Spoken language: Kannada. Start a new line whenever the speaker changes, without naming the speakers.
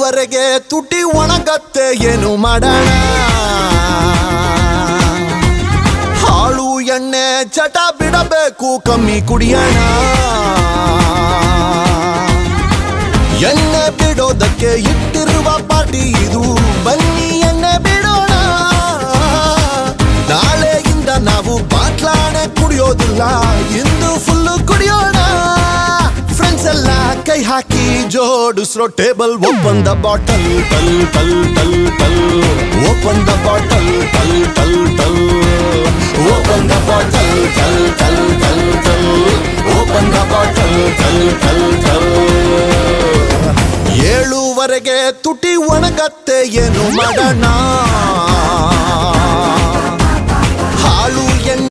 ಏಳುವರೆಗೆ ತುಟಿ ಒಣಗತ್ತೆ ಏನು ಮಾಡೋಣ ಹಾಳು ಎಣ್ಣೆ ಚಟ ಬಿಡಬೇಕು ಕಮ್ಮಿ ಕುಡಿಯೋಣ ಎಣ್ಣೆ ಬಿಡೋದಕ್ಕೆ ಇಟ್ಟಿರುವ ಪಾರ್ಟಿ ಇದು ಬನ್ನಿ ಎಣ್ಣೆ ಬಿಡೋಣ ನಾಳೆಯಿಂದ ನಾವು ಬಾಟ್ಲಾಣೆ ಕುಡಿಯೋದಿಲ್ಲ ಇಂದು ಫುಲ್ಲು ಕುಡಿಯೋಣ ಫ್ರೆಂಡ್ಸ್ ಎಲ್ಲ ಕೈ ಹಾಕಿ ಜೋಡಿಸ್ರೋ ಟೇಬಲ್ ಓಪನ್ ದ ಬಾಟಲ್ ಟಲ್ ಟಲ್ ಟಲ್ ಟಲ್ ಓಪನ್ ದ ಬಾಟಲ್ ಟಲ್ ಟಲ್ ಟಲ್ ಓಪನ್ ದ ಬಾಟಲ್ ಟಲ್ ಟಲ್ ಟಲ್ ಟಲ್ ಓಪನ್ ದ ಬಾಟಲ್ ಟಲ್ ಟಲ್ ಟಲ್ ಏಳುವರೆಗೆ ತುಟಿ ಒಣಗತ್ತೆ ಏನು ಮಾಡೋಣ